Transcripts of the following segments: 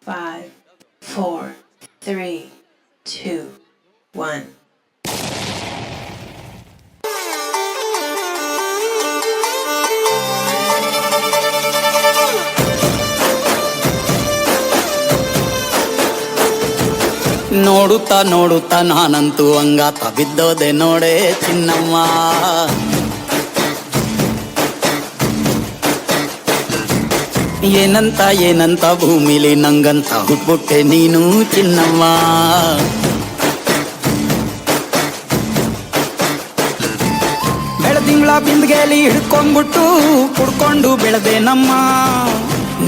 5, 4, 3, 2, 1. ನೋಡುತ್ತಾ ನೋಡುತ್ತಾ ನಾನಂತೂ ಅಂಗಾತ ಬಿದ್ದೋದೆ ನೋಡೆ ಚಿನ್ನಮ್ಮ. ಏನಂತ ಭೂಮಿಲಿ ನಂಗಂತ ಹುಟ್ಬಿಟ್ಟೆ ನೀನು ಚಿನ್ನಮ್ಮ. ಬೆಳದಿಂಗಳ ಬಿಂದಿಗೆಯಲ್ಲಿ ಹಿಡ್ಕೊಂಡ್ಬಿಟ್ಟು ಕುಡ್ಕೊಂಡು ಬೆಳೆದೆ ನಮ್ಮ.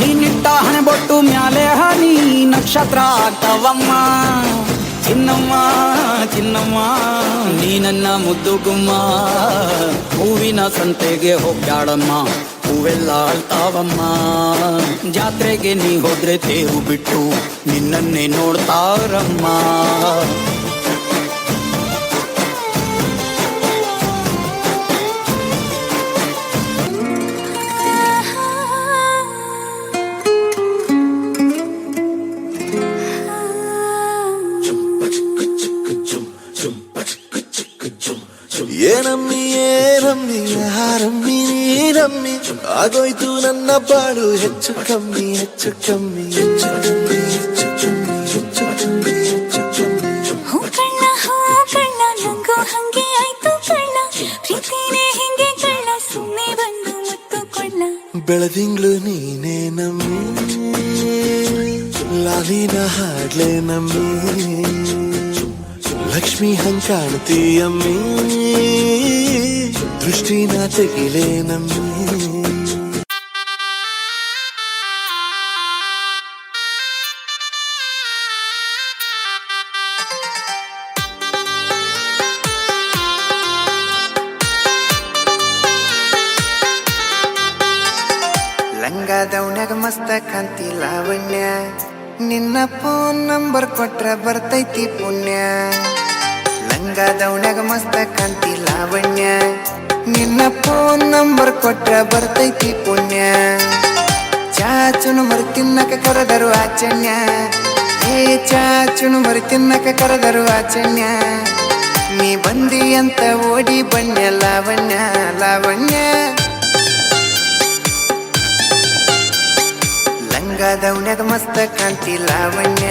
ನೀನಿಟ್ಟ ಹಣೆ ಬೊಟ್ಟು ಮ್ಯಾಲೆ ಹನಿ ನಕ್ಷತ್ರ ಆಗ್ತಾವಮ್ಮ. ಚಿನ್ನಮ್ಮ ಚಿನ್ನಮ್ಮ ನೀ ನನ್ನ ಮುದ್ದು ಗುಮ್ಮ. ಹೂವಿನ ಸಂತೆಗೆ ಹೋಗ್ಯಾಡಮ್ಮ, ಹೂವೆಲ್ಲ ಅಳ್ತಾವಮ್ಮ. ಜಾತ್ರೆಗೆ ನೀ ಹೋದ್ರೆ ತೇರು ಬಿಟ್ಟು ನಿನ್ನನ್ನೇ ನೋಡ್ತಾರಮ್ಮ. ಏನಮ್ಮಿ ಏನಮ್ಮಿ ಯಾರಮ್ಮಿ ನೀನಮ್ಮಿ, ಆಗೋಯ್ತು ನನ್ನ ಬಾಳು ಹೆಚ್ಚು ಕಮ್ಮಿ ಹೆಚ್ಚು ಕಮ್ಮಿ ಹೆಚ್ಚು ಕಮ್ಮಿ ಹೆಚ್ಚು ಕಮ್ಮಿ ಹೆಚ್ಚು ಕಮ್ಮಿ ಹೆಚ್ಚು ಕಮ್ಮಿ. ಹೂ ಕಳ್ಳ ನಂಗೂ ಹಂಗೆ ಆಯ್ತು ಕಳ್ಳ, ಪ್ರೀತಿನೇ ಹಿಂಗೆ ಕಳ್ಳ, ಸುಮ್ಮನೆ ಬಂದು ಮುತ್ತು ಕೊಳ್ಳ. ಬೆಳದಿಂಗ್ಳು ನೀನೇ ನಮ್ಮಿ, ಲಾಲಿನ ಹಾಡ್ಲೆ ನಮ್ಮಿ, ಲಕ್ಷ್ಮಿ ಹಂಗ್ ಕಾಣ್ತೀಯಮ್ಮಿ, ದೃಷ್ಟಿನ ತೆಗಿಲೇ ನಮ್ಮಿ. ಲಂಗ ದೌಣ್ಯಾಗ ಮಸ್ತ ಕಾಂತಿ ಲಾವಣ್ಯ, ನಿನ್ನ ಫೋನ್ ನಂಬರ್ ಕೊಟ್ರ ಬರ್ತೈತಿ ಪುಣ್ಯ. ಲಂಗ ದೌಣ್ಯಾಗ ಮಸ್ತ ಕಾಂತಿ ಲಾವಣ್ಯ, ನಿನ್ನ ಫೋನ್ ನಂಬರ್ ಕೊಟ್ರ ಬರ್ತೈತಿ ಪುಣ್ಯ. ಚಾಚುನು ಮರಿ ತಿನ್ನಕ ಕರೆದರು ಆಚನ್ಯ, ಏ ಚಾಚುನು ಮರಿ ತಿನ್ನಕ ಕರೆದರು ಆಚನ್ಯ. ನೀ ಬಂದಿ ಅಂತ ಓಡಿ ಬಣ್ಣ ಲಾವಣ್ಯ ಲಾವಣ್ಯ. ಲಂಗ ದೌಣ್ಯಾಗ ಮಸ್ತ ಕಾಂತಿ ಲಾವಣ್ಯ,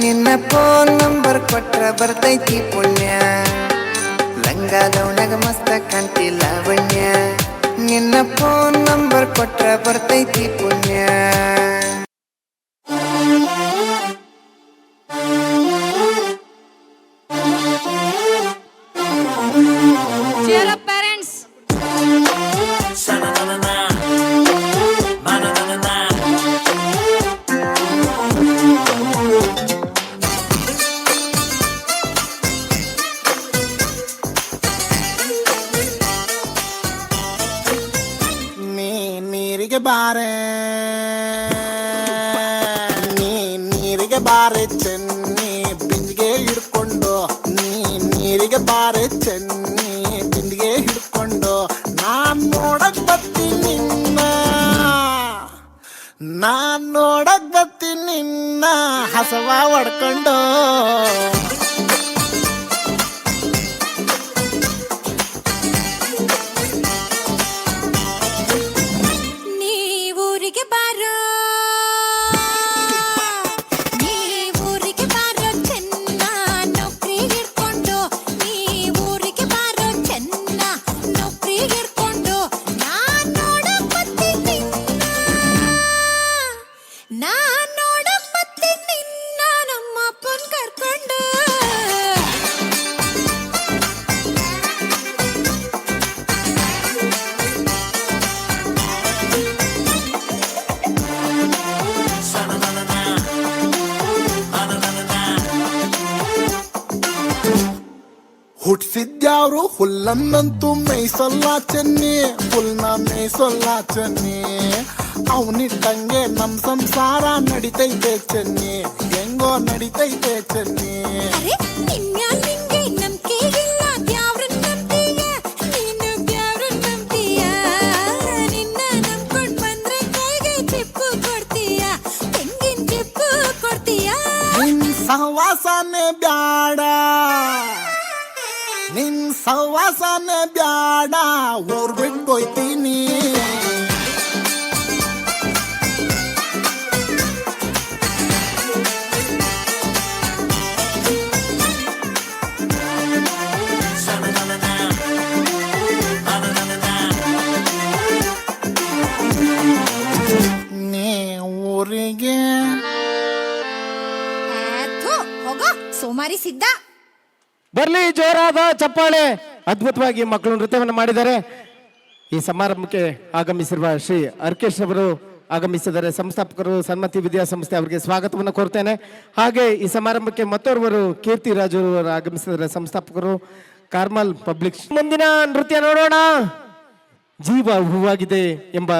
ನಿನ್ನ ಫೋನ್ ನಂಬರ್ ಕೊಟ್ರ ಬರ್ತೈತಿ ಪುಣ್ಯ. ಲಂಗ ದೌಣ್ಯಾಗ ಮಸ್ತ ಕಾಂತಿ ಲಾವಣ್ಯ, ನಿನ್ನ ಫೋನ್ ನಂಬರ್ ಕೊಟ್ರ ಬರ್ತೈತಿ ಪುಣ್ಯ. Cheer up parents. ನೀರಿಗೆ ಬಾರೆ ನೀರಿಗೆ ಬಾರೆ ಚೆನ್ನಿ ಬಿಂದಿಗೆ ಹಿಡ್ಕೊಂಡು, ನೀರಿಗೆ ಬಾರೆ ಚೆನ್ನಿ ಬಿಂದಿಗೆ ಹಿಡ್ಕೊಂಡು. ನಾನ್ ನೋಡಕ್ ಬರ್ತೀನಿ ನಿನ್ನ ಹಸವ ಹೊಡ್ಕೊಂಡು. ಹುಟ್ಸಿದ್ಯಾವ್ರು ಹುಲ್ಲನ್ನಂತೂ ಮೇಯ್ಸಲ್ಲ ಚೆನ್ನಿ, ಹುಲ್ನ ಮೇಯ್ಸಲ್ಲ ಚೆನ್ನಿ. ಅವನಿಟ್ಟಂಗೆ ನಮ್ ಸಂಸಾರ ನಡಿತೈತೆ ಚೆನ್ನಿ, ಹೆಂಗೋ ನಡಿತೈತೆ ಚೆನ್ನಿ. ನಿನ್ನ ನಂಬ್ಕೊಂಡ್ ಬಂದ್ರೆ ಕೈಗೆ ಚಿಪ್ಪು ಕೊಡ್ತೀಯ, ತೆಂಗಿನ ಚಿಪ್ಪು ಸವಾಸನೆ ಬ್ಯಾಡ, ನಿನ್ ಸವಾಸನೆ ಬ್ಯಾಡ, ಊರ್ ಬಿಟ್ಟೋಯ್ತೀನಿ. ನೀ ಊರಿಗೆ ಹೋಗೋ ಸೋಮಾರಿ ಸಿದ್ಧ. ಬರ್ಲಿ ಜೋರಾದ ಚಪ್ಪಾಳೆ. ಅದ್ಭುತವಾಗಿ ಮಕ್ಕಳು ನೃತ್ಯವನ್ನು ಮಾಡಿದ್ದಾರೆ. ಈ ಸಮಾರಂಭಕ್ಕೆ ಆಗಮಿಸಿರುವ ಶ್ರೀ ಅರ್ಕೇಶ್ ಅವರು ಆಗಮಿಸಿದ್ದಾರೆ. ಸಂಸ್ಥಾಪಕರು ಸನ್ಮತಿ ವಿದ್ಯಾಸಂಸ್ಥೆ ಅವರಿಗೆ ಸ್ವಾಗತವನ್ನು ಕೋರ್ತೇನೆ. ಹಾಗೆ ಈ ಸಮಾರಂಭಕ್ಕೆ ಮತ್ತೋರ್ವರು ಕೀರ್ತಿ ರಾಜು ಅವರು ಆಗಮಿಸಿದ್ದಾರೆ. ಸಂಸ್ಥಾಪಕರು ಕಾರ್ಮಲ್ ಪಬ್ಲಿಕ್. ಮುಂದಿನ ನೃತ್ಯ ನೋಡೋಣ. ಜೀವ ಹೂವಾಗಿದೆ ಎಂಬ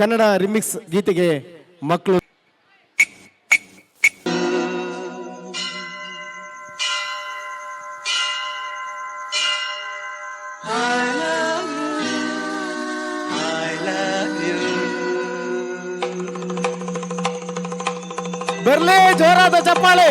ಕನ್ನಡ ರಿಮಿಕ್ಸ್ ಗೀತೆಗೆ ಮಕ್ಕಳು ಬರ್ಲಿ ಜೋರಾದ ಚಪ್ಪಾಳೆ.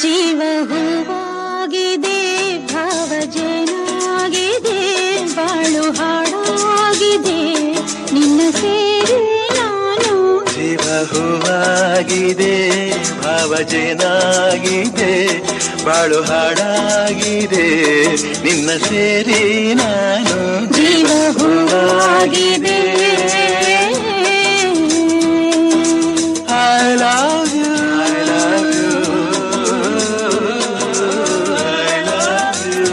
ಜೀವ ಹೂವಾಗಿದೆ, ಭಾವಜನಾಗಿದೆ, ಬಾಳು ಹಾಡಾಗಿದೆ, ನಿನ್ನ ಸೇರಿ ನಾನು. ಜೀವ ಹೂವಾಗಿದೆ, ಭಾವಜೇನಾಗಿದೆ, ಬಾಳು ಹಾಡಾಗಿದೆ, ನಿನ್ನ ಸೇರಿ ನಾನು. ಜೀವ ಹೂವಾಗಿದೆ. I love you, I love you, I love you.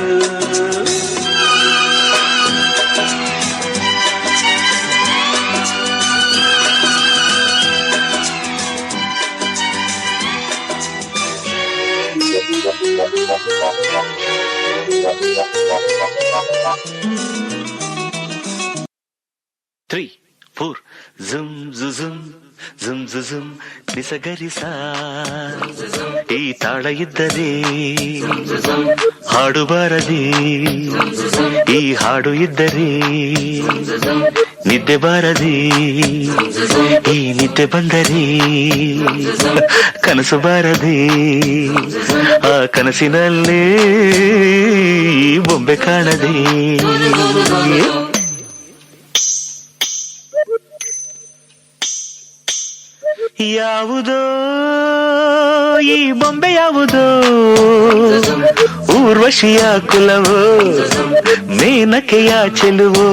Three, four, zoom, zoom, zoom. ಜುಮ್ ಜುಮ್ ನಿಸಗರಿಸ ಈ ತಾಳ ಇದ್ದರೆ ಹಾಡು ಬಾರದೆ, ಈ ಹಾಡು ಇದ್ದರೆ ನಿದ್ದೆ ಬಾರದೆ, ಈ ನಿದ್ದೆ ಬಂದರೆ ಕನಸು ಬಾರದೆ, ಆ ಕನಸಿನಲ್ಲೇ ಬೊಂಬೆ ಕಾಣದೆ. ಯಾವುದೋ ಈ ಬೊಂಬೆ ಯಾವುದೋ, ಊರ್ವಶಿಯ ಕುಲವೋ, ಮೇನಕೆಯ ಚೆಲುವೋ.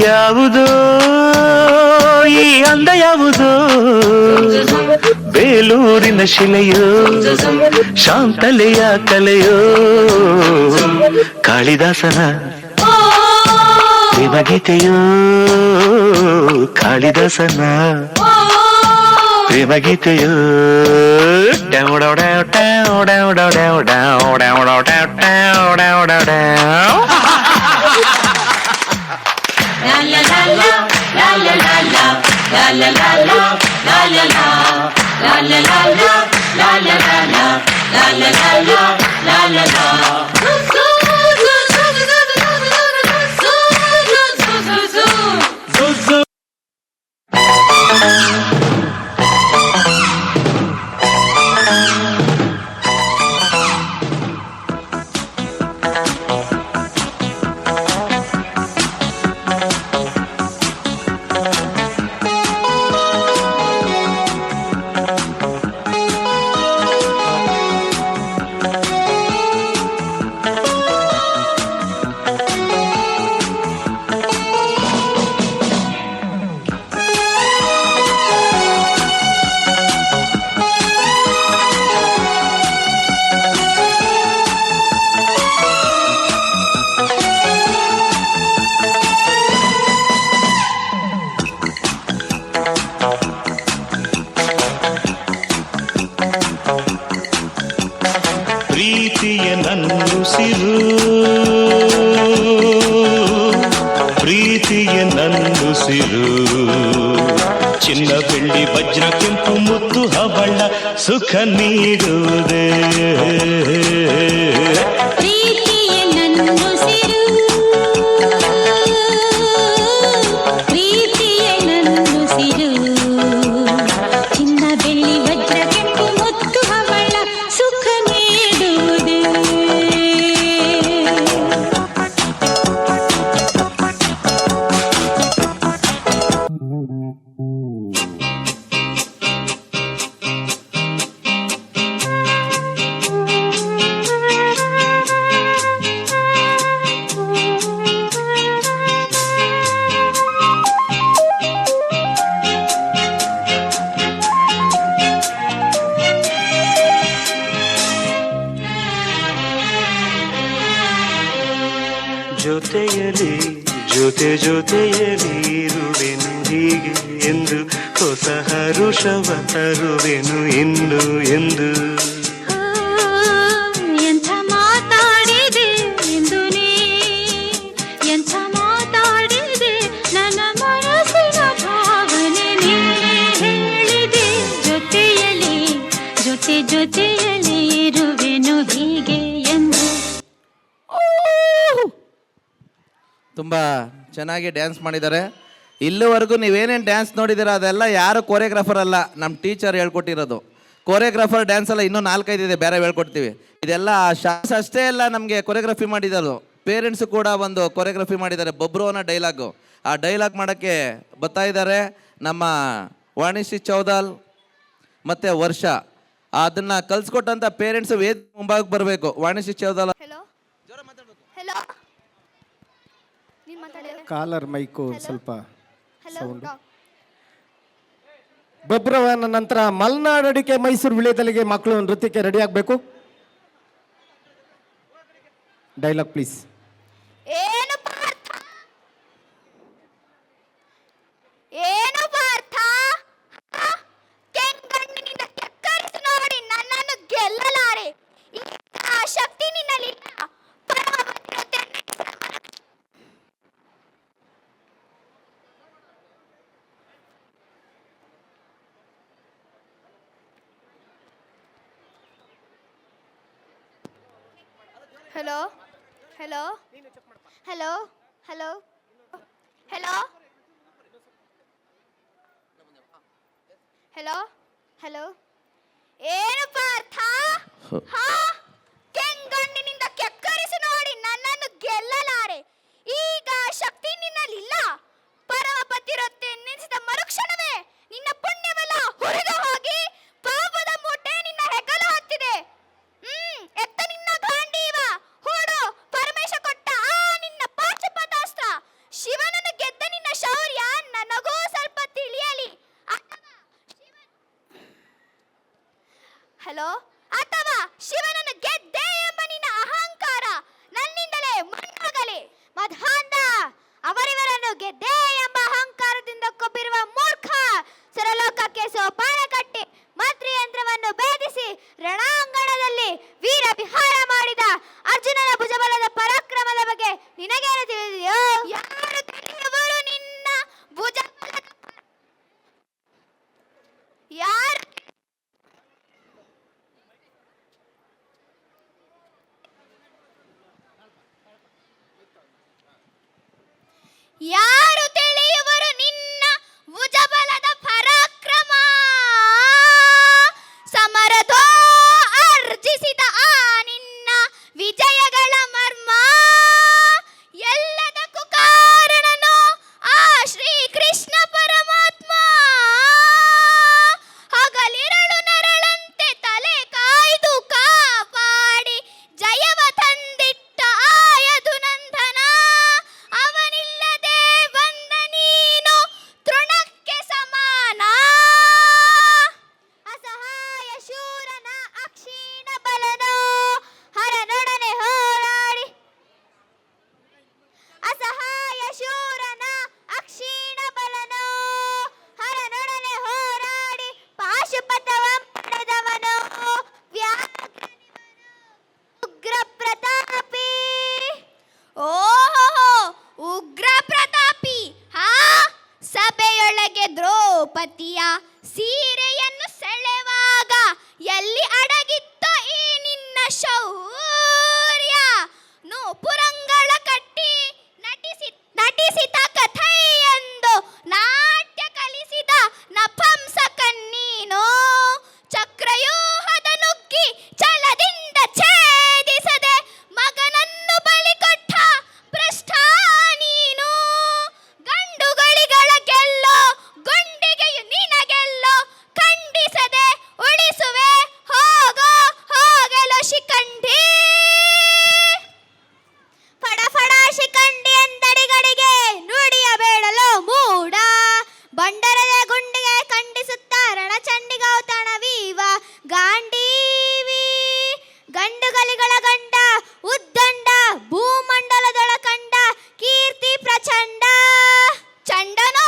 ಯಾವುದೋ ಈ ಅಂದ ಯಾವುದೋ, ಬೇಲೂರಿನ ಶಿಲೆಯೋ, ಶಾಂತಲೆಯ ಕಲೆಯೋ, ಕಾಳಿದಾಸನ ಪ್ರೇಮಗೀತೆಯೋ, ಕಾಳಿದಾಸನ ಪ್ರೇಮಗೀತೆಯೋ. ಪ್ರೀತಿಯ ನನ್ನುಸಿರು ಪ್ರೀತಿಯ ನನ್ನುಸಿರು ಚಿನ್ನ ಬೆಳ್ಳಿ ವಜ್ರ ಕೆಂಪು ಮುತ್ತು ಹವಳ ಸುಖ ನೀಡುವುದೇ ಪ್ರೀತಿಯೇ ನನ್ನುಸಿರು ಪ್ರೀತಿಯೇ ನನ್ನುಸಿರು ಚಿನ್ನ ಬೆಳ್ಳಿ ವಜ್ರ ಕೆಂಪು ಮುತ್ತು ಹವಳ ಸುಖ ನೀಡುವುದೇ ಜೊತೆಯಲಿ ಜೊತೆಯಲಿ ಇರುವೆನು ಹೀಗೆ ಎಂದು ಹೊಸ ಹರುಷವ ತರುವೆನು ಇನ್ನು ಎಂದು ಎಂಥ ಮಾತಾಡಿದೆ ಎಂದು ನೀ ಎಂಥ ಮಾತಾಡಿದೆ ನನ್ನ ಮನಸ್ಸಿನ ಭಾವನೆ ನೀನೇ ಹೇಳಿದೆ ಜೊತೆಯಲಿ ಇರುವೆನು ಹೀಗೆ ಎಂದು. ತುಂಬ ಚೆನ್ನಾಗಿ ಡ್ಯಾನ್ಸ್ ಮಾಡಿದ್ದಾರೆ. ಇಲ್ಲಿವರೆಗೂ ನೀವೇನೇನು ಡ್ಯಾನ್ಸ್ ನೋಡಿದ್ದೀರಾ ಅದೆಲ್ಲ ಯಾರು ಕೊರಿಯೋಗ್ರಾಫರ್ ಅಲ್ಲ, ನಮ್ಮ ಟೀಚರ್ ಹೇಳ್ಕೊಟ್ಟಿರೋದು. ಕೊರಿಯೋಗ್ರಾಫರ್ ಡ್ಯಾನ್ಸ್ ಎಲ್ಲ ಇನ್ನೂ 4-5 ಇದೆ, ಬೇರೆ ಹೇಳ್ಕೊಡ್ತೀವಿ. ಇದೆಲ್ಲ ಶಾಸ್ ಅಷ್ಟೇ ಅಲ್ಲ, ನಮಗೆ ಕೊರಿಯೋಗ್ರಫಿ ಮಾಡಿರೋದು ಪೇರೆಂಟ್ಸು ಕೂಡ ಒಂದು ಕೊರಿಯೋಗ್ರಫಿ ಮಾಡಿದ್ದಾರೆ. ಬೊಬ್ರು ಅನ್ನೋ ಡೈಲಾಗು, ಆ ಡೈಲಾಗ್ ಮಾಡೋಕ್ಕೆ ಬರ್ತಾ ಇದ್ದಾರೆ ನಮ್ಮ ವಾಣಿಶ್ರೀ ಚೌದಾಲ್ ಮತ್ತು ವರ್ಷ. ಅದನ್ನು ಕಲಿಸ್ಕೊಟ್ಟಂಥ ಪೇರೆಂಟ್ಸು ಮುಂಭಾಗಕ್ಕೆ ಬರಬೇಕು. ವಾಣಿಶ್ರೀ ಚೌದಾಲ್ ಕಾಲರ್ ಮೈಕು ಸ್ವಲ್ಪ ಸೌಂಡ್. ಬೊಬ್ರವನ ನಂತರ ಮಲ್ನಾಡ್ ಅಡಿಕೆ ಮೈಸೂರು ವಿಳೆದೆಲೆಗೆ ಮಕ್ಕಳು ನೃತ್ಯಕ್ಕೆ ರೆಡಿ ಆಗಬೇಕು. Dialogue please. ಏನು ಪಾರ್ಥ ಏನು ಪಾರ್ಥ ಕೆಂಗಣ್ಣಿನಿಂದ ಕೆಕ್ಕರಿಸಿ ನೋಡಿ ನನ್ನನ್ನು ಗೆಲ್ಲಲಾರೆ. ಆ ಶಕ್ತಿ ನಿನ್ನಲ್ಲಿಲ್ಲ. Hello? Hello? Hello? Hello? Hello? Hello? Hello? ಏನು ಪಾರ್ಥ? ಹಾ? ಕೆಂಗಣ್ಣಿನಿಂದ ಕೆಕ್ಕರಿಸಿ ನೋಡಿ ನನ್ನನ್ನು ಗೆಲ್ಲಲಾರೆ. ಈಗ ಶಕ್ತಿ ನಿನ್ನಲ್ಲಿಲ್ಲ. ಪರಮಪತಿರೊತ್ತೆ ನಿಲ್ಲಿಸಿದ ಮರುಕ್ಷಣವೇ ನಿನ್ನ ಪುಣ್ಯವೆಲ್ಲ ಹುರಿದು ಹೋಗಿ ಪಾಪದ ಮೂಟೆ ನಿನ್ನ ಹೆಗಲು ಹತ್ತಿದೆ. ಎತ್ತ ನಿನ್ನ ಗಾಂಡೀವ ಹೂಡು ಪರಮೇಶ ಕೊಟ್ಟ ಆ ನಿನ್ನ ಪಾಶುಪತಾಸ್ತ್ರ. ಶಿವನನ್ನು ಗೆದ್ದ ನಿನ್ನ ಶೌರ್ಯ ನನಗೂ ಸ್ವಲ್ಪ ತಿಳಿಯಲಿ. ಹಲೋ ಅಥವಾ ಶಿವನನ್ನು ಗೆದ್ದೆ ಎಂಬ ನಿನ್ನ ಅಹಂಕಾರ ನನ್ನಿಂದಲೇ ಮಣ್ಣಾಗಲಿ. ಮಧ್ವಾಂಧ ಅವರಿವರನ್ನು ಗೆದ್ದೆ ಎಂಬ ಅಹಂಕಾರದಿಂದ ಕೊಬ್ಬಿರುವ ಮೂರ್ಖ ಸರಲೋಕಕ್ಕೆ ಸೋಪಾನ ಕಟ್ಟಿ ಮಂತ್ರಿಯಂತ್ರವನ್ನು ಭೇದಿಸಿ ರಣಾಂಗಣದಲ್ಲಿ ವೀರ ವಿಹಾರ ಮಾಡಿದ ಅರ್ಜುನನ ಭುಜಬಲದ ಪರಾಕ್ರಮದ ಬಗ್ಗೆ ನಿನಗೇನು ತಿಳಿದಿದೆಯೋ? ಯಾರು ತಿಳಿಯುವರು ನಿನ್ನ ಭುಜಬಲದ ಯಾರು ಯಾರು ತಿಳಿಯುವರು ನಿನ್ನ ಭುಜಬಲದ ಪರಾಕ್ರಮ? ಸಮರದೋ ಅರ್ಜಿಸಿದ ಆ ನಿನ್ನ ವಿಜಯಗಳ ಮರ್ಮ. ಎಲ್ಲದಕ್ಕೂ ಕಾರಣನು ಆ ಶ್ರೀ ಕೃಷ್ಣ ಪರಮಾತ್ಮ. ಹಗಲಿರಳು ನರಳಂತೆ ತಲೆ ಕಾಯ್ದು ಕಾಪಾಡಿ ಜಯವ ತಂದಿಟ್ಟ ಆಯದು ನಂದನ. ಅವನಿಲ್ಲದೆ ಬಂದ ನೀನು ತೃಣಕ್ಕೆ ಸಮಾನ. ಅಸಹಾಯ ಶೂರನ ಅಕ್ಷೀಣ ಬಲನೋ ಹರನೊಡನೆ ದ್ರೌಪದಿಯ ಸೀರೆಯನ್ನು ಸೆಳೆವಾಗ ಎಲ್ಲಿ ಅಡಗಿತ್ತೋ ಈ ನಿನ್ನ ಶೌರ್ಯ. ನೂಪುರಂಗಳ ಕಟ್ಟಿ ನಟಿಸಿದ ಕಥೈ ಎಂದು ನಾಟ್ಯ ಕಲಿಸಿದ ನಪುಂಸಕ ನೀನು. ಚಕ್ರವ್ಯೂಹದ ನುಗ್ಗಿ ಛಲದಿಂದ ಛೇದಿಸದೆ ಮಗನನ್ನು ಬಲಿ ಕೊಟ್ಟ ಭ್ರಷ್ಟ ನೀನು. ಗಂಡುಗಳಿಗಳ ಗೆಲ್ಲೋ ಗುಂಡಿಗೆಯು ನಿನಗೆಲ್ಲೋ ಖಂಡಿಸದೆ ಉಳಿಸುವೆ ಹೋಗಲು ಶಿಖಂಡಿ. ಫಡ ಫಡ ಶಿಖಂಡಿ ಎಂದಡಿಗಡಿಗೆ ನುಡಿಯ ಬೇಡಲು ಮೂಡ. ಬಂಡರದ ಗುಂಡಿಗೆ ಖಂಡಿಸುತ್ತ ರಣಚಂಡಿ ಗೌತಣವೀವ ಗಾಂಡೀವಿ. ಗಂಡುಗಲಿಗಳ ಗಂಡ ಉದ್ದಂಡ ಭೂಮಂಡಲದೊಳ ಕಂಡ ಕೀರ್ತಿ ಪ್ರಚಂಡ. ಚಂಡನೋ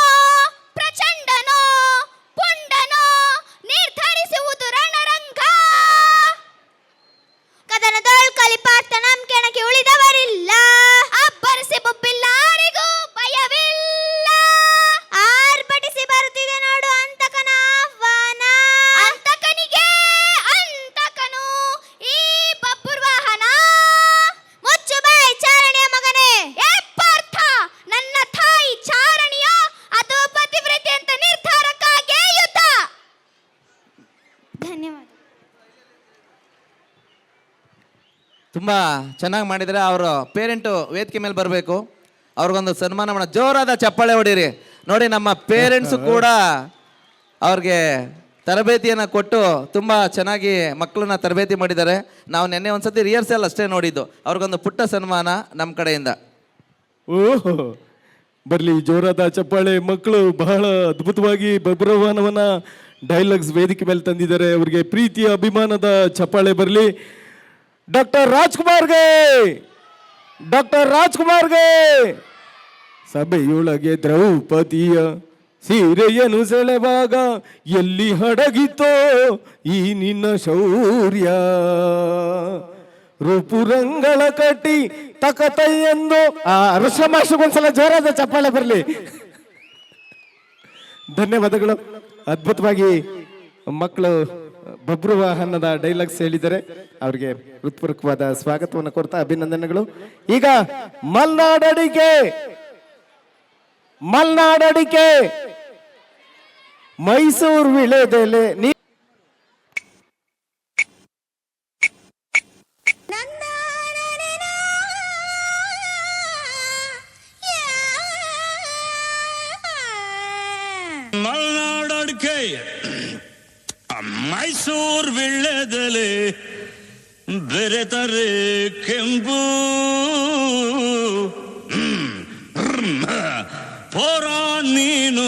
ಪ್ರಚಂಡನೋ ಪುಂಡನೋ ನಿರ್ಧರಿಸುವುದು ರಣರಂಗ. ಕದನದೊಳ್ ಕಲಿಪಾರ್ತನಂ ಕೆಣಕಿ ಉಳಿದವರಿಲ್ಲ. ಅಬ್ಬರಿಸಿ ಬೊಬ್ಬಿಲ್ಲಾರಿಗೂ ಭಯವಿಲ್ಲ. ಆರ್ಭಟಿಸಿ ಬರುತ್ತಿದೆ ನೋಡು ಅಂತಕನ ಆಹ್ವಾನ. ಅಂತಕನಿಗೆ ಅಂತಕನು ಈ ಬಬ್ಬುರ್ವಾಹನ. ಮುಚ್ಚು ಬಾಯಿ ಚಾರಣಿಯ ಮಗನೇ. ಏ ಪಾರ್ಥ, ನನ್ನ ತಾಯಿ ಚಾರಣಿಯ ಅಥವಾ ಪತಿವ್ರತೆ ಅಂತ ನಿರ್ಧಾರಕ್ಕಾಗೇ ಯುದ್ಧ. ಧನ್ಯವಾದ. ತುಂಬ ಚೆನ್ನಾಗಿ ಮಾಡಿದರೆ. ಅವರು ಪೇರೆಂಟು ವೇದಿಕೆ ಮೇಲೆ ಬರಬೇಕು, ಅವ್ರಿಗೊಂದು ಸನ್ಮಾನ ಮಾಡೋ. ಜೋರಾದ ಚಪ್ಪಾಳೆ ಹೊಡೀರಿ. ನೋಡಿ, ನಮ್ಮ ಪೇರೆಂಟ್ಸು ಕೂಡ ಅವ್ರಿಗೆ ತರಬೇತಿಯನ್ನು ಕೊಟ್ಟು ತುಂಬ ಚೆನ್ನಾಗಿ ಮಕ್ಕಳನ್ನ ತರಬೇತಿ ಮಾಡಿದ್ದಾರೆ. ನಾವು ನಿನ್ನೆ ಒಂದ್ಸತಿ ರಿಹರ್ಸಲ್ ಅಷ್ಟೇ ನೋಡಿದ್ದು. ಅವ್ರಿಗೊಂದು ಪುಟ್ಟ ಸನ್ಮಾನ ನಮ್ಮ ಕಡೆಯಿಂದ. ಓಹೋ, ಬರಲಿ ಜೋರಾದ ಚಪ್ಪಾಳೆ. ಮಕ್ಕಳು ಬಹಳ ಅದ್ಭುತವಾಗಿ ಬಬ್ರವಾಹನವನ್ನ ಡೈಲಾಗ್ಸ್ ವೇದಿಕೆ ಮೇಲೆ ತಂದಿದ್ದಾರೆ. ಅವರಿಗೆ ಪ್ರೀತಿಯ ಅಭಿಮಾನದ ಚಪ್ಪಾಳೆ ಬರಲಿ. ಡಾಕ್ಟರ್ ರಾಜ್ಕುಮಾರ್ಗೆ ಸಭೆಯೊಳಗೆ ದ್ರೌಪದಿಯ ಸೀರೆಯನ್ನು ಸೆಳೆವಾಗ ಎಲ್ಲಿ ಹಡಗಿತೋ ಈ ನಿನ್ನ ಶೌರ್ಯ. ರೂಪುರಂಗಳ ಕಟ್ಟಿ ತಕತೈ ಎಂದು ವರ್ಷಮಾಷಗೊಂದ್ಸಲ ಜೋರಾದ ಚಪ್ಪಾಳೆ ಬರಲಿ. ಧನ್ಯವಾದಗಳು. ಅದ್ಭುತವಾಗಿ ಮಕ್ಕಳು ಬಬ್ರುವಾಹನದ ಡೈಲಾಗ್ಸ್ ಹೇಳಿದ್ದಾರೆ. ಅವರಿಗೆ ಹೃತ್ಪೂರ್ವಕವಾದ ಸ್ವಾಗತವನ್ನು ಕೊಡ್ತಾ ಅಭಿನಂದನೆಗಳು. ಈಗ ಮಲ್ನಾಡಡಿಕೆ ಮೈಸೂರು ವಿಳೆದೆಲೆ ಮಲ್ನಾಡಡಿಕೆ ಮೈಸೂರು ವಿಳ್ಳೆದೆಲೆ ಬೆರೆತರೆ ಕೆಂಪು. ಪೋರ ನೀನು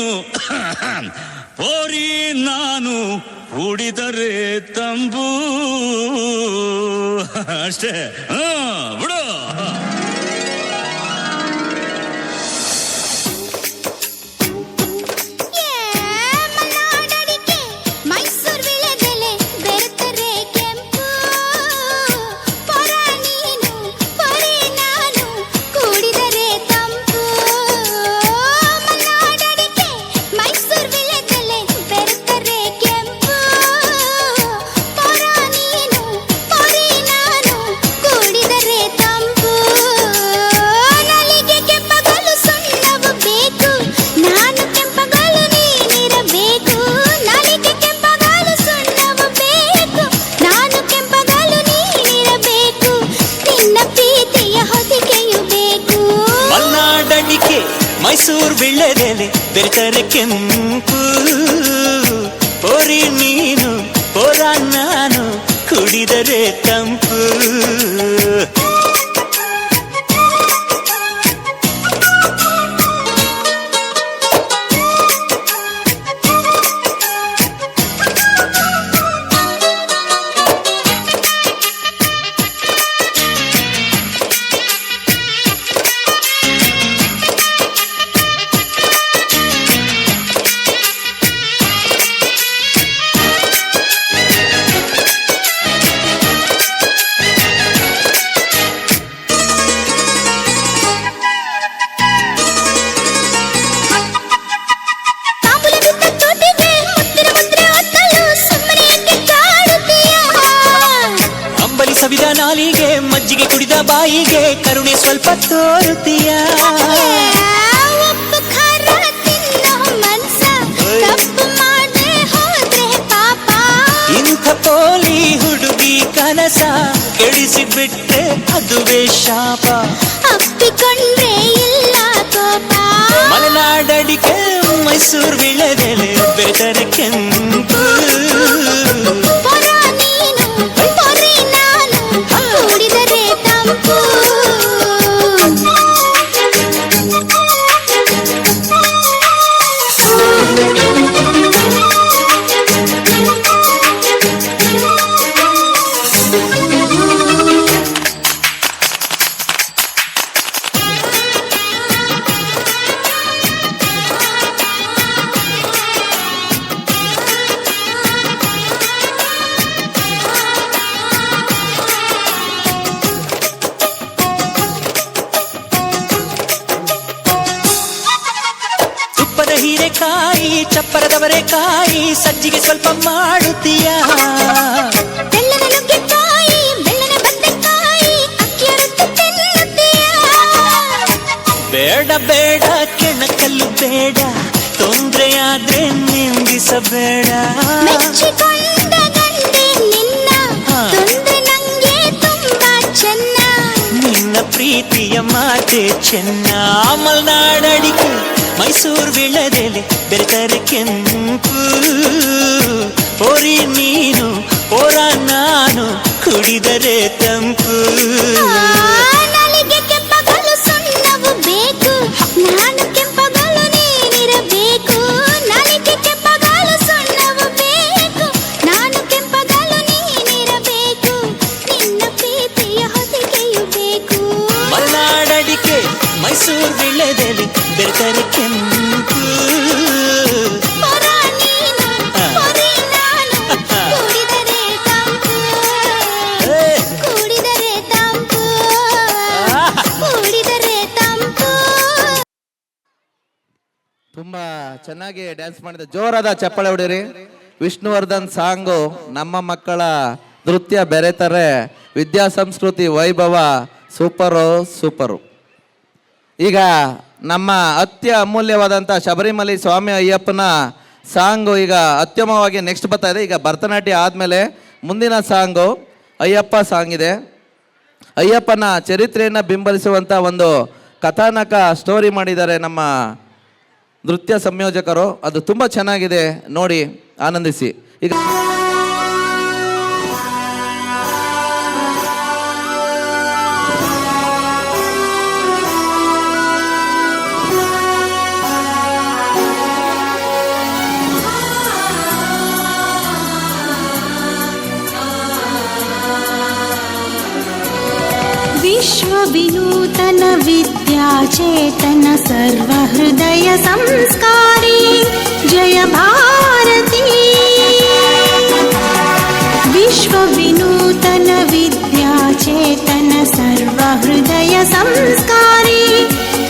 ಪೋರಿ ನಾನು ಕುಡಿದರೆ ತಂಬು. ಅಷ್ಟೇ, ಬಿಡು. ಮೈಸೂರು ವಿಳ್ಳೆದೆಲೆ ಬೆರೆತರೆ ಕೆಂಪು. ಪೋರಿ ನೀನು ಪೋರ ನಾನು ಕುಡಿದರೆ ತಂಪು. ಮಜ್ಜಿಗೆ ಕುಡಿದ ಬಾಯಿಗೆ ಕರುಣೆ ಸ್ವಲ್ಪ ತೋರುತ್ತೀಯ ಉಪ್ಪು ಖಾರ ತಿನ್ನೋ ಮನ್ಸ ತಪ್ಪು ಮಾಡದೆ ಹೋದ್ರೆ ಪಾಪ ಇಂಥ ಪೋಲಿ ಹುಡುಗಿ ಕನಸ ಕೆಡಿಸಿಬಿಟ್ರೆ ಅದುವೇ ಶಾಪ ಅಪ್ಪಿಕೊಂಡ್ರೆ ಇಲ್ಲ ಕೋಪ ಮಲೆನಾಡಡಿಕೆ ಮೈಸೂರು ವಿಳೆದೆಲೆ ಬೆರೆತರೆ ಕೆಂಪು ಪೊರ ನೀನು ಪೊರೆ ನಾನು ಕೂಡಿದರೆ ತಂಪು ತುಪ್ಪದ ಹೀರೆಕಾಯಿ ಚಪ್ಪರದವರೆಕಾಯಿ ಸಜ್ಜಿಗೆ ಸ್ವಲ್ಪ ಮಾಡುತ್ತೀಯ ಬೆಳ್ಳನ ನುಗ್ಗೆಕಾಯಿ ಬೆಳ್ಳನ ಬದನೆಕಾಯಿ ಅಕ್ಕಿಯ ರೊಟ್ಟಿ ತಿನ್ನುತ್ತೀಯ ಬೇಡ ಬೇಡ ಕೆಣಕಲ್ಲು ಬೇಡ ತೊಂದ್ರೆಯಾದ್ರೆ ನಿಂದಿಸಬೇಡ ಮೆಚ್ಚಿಕೊಂಡ ಗಂಡೆ ನಿನ್ನ ತೊಂದ್ರೆ ನಂಗೆ ತುಂಬಾ ಚೆನ್ನ ನಿನ್ನ ಪ್ರೀತಿಯ ಮಾತೆ ಚೆನ್ನ ಮಲೆನಾಡಡಿಕೆ ಮೈಸೂರು ವಿಳೆದೆಲೆ ಬೆರೆತರೆ ಕೆಂಪು ಪೋರಿ ನೀನು ಪೋರ ನಾನು ಕುಡಿದರೆ ತಂಪು ನಾಲಿಗೆ ಕೆಂಪಗಲು ಸುಣ್ಣವು ಬೇಕು ನಾನು ಕೆಂಪಗಲು ನೀನಿರಬೇಕು ನಾಲಿಗೆ ಕೆಂಪಗಲು ಸುಣ್ಣವು ಬೇಕು ನಾನು ಕೆಂಪಗಲು ನೀನಿರಬೇಕು ನಿನ್ನ ಪ್ರೀತಿಯ ಹೊದಿಕೆಯು ಬೇಕು ಮಲೆನಾಡಡಿಕೆ ಮೈಸೂರು ವಿಳೆದೆಲೆ ಬೆರೆತರೆ ಕೆಂಪು ಪೊರ ನೀನು ಪೊರೆ ನಾನು ಕೂಡಿದರೆ ತಂಪು ಕೂಡಿದರೆ ತಂಪು ಕೂಡಿದರೆ ತಂಪು ತುಂಬಾ ಚೆನ್ನಾಗಿ ಡ್ಯಾನ್ಸ್ ಮಾಡಿದೆ. ಜೋರಾದ ಚಪ್ಪಾಳೆ ಹೊಡಿರಿ. ವಿಷ್ಣುವರ್ಧನ್ ಸಾಂಗು ನಮ್ಮ ಮಕ್ಕಳ ನೃತ್ಯ ಬೆರೆತರೆ ವಿದ್ಯಾ ಸಂಸ್ಕೃತಿ ವೈಭವ ಸೂಪರು. ಈಗ ನಮ್ಮ ಅತ್ಯಮೂಲ್ಯವಾದಂಥ ಶಬರಿಮಲೆ ಸ್ವಾಮಿ ಅಯ್ಯಪ್ಪನ ಸಾಂಗು ಈಗ ಅತ್ಯುತ್ತಮವಾಗಿ ನೆಕ್ಸ್ಟ್ ಬರ್ತಾ ಇದೆ. ಈಗ ಭರತನಾಟ್ಯ ಆದಮೇಲೆ ಮುಂದಿನ ಸಾಂಗು ಅಯ್ಯಪ್ಪ ಸಾಂಗ್ ಇದೆ. ಅಯ್ಯಪ್ಪನ ಚರಿತ್ರೆಯನ್ನು ಬಿಂಬಲಿಸುವಂಥ ಒಂದು ಕಥಾನಕ ಸ್ಟೋರಿ ಮಾಡಿದ್ದಾರೆ ನಮ್ಮ ನೃತ್ಯ ಸಂಯೋಜಕರು. ಅದು ತುಂಬ ಚೆನ್ನಾಗಿದೆ, ನೋಡಿ ಆನಂದಿಸಿ. ಈಗ विश्वविनूतन विद्याचेतन सर्वहृदय संस्कारी जय भारती विश्वविनूतन विद्याचेतन सर्वहृदय संस्कारी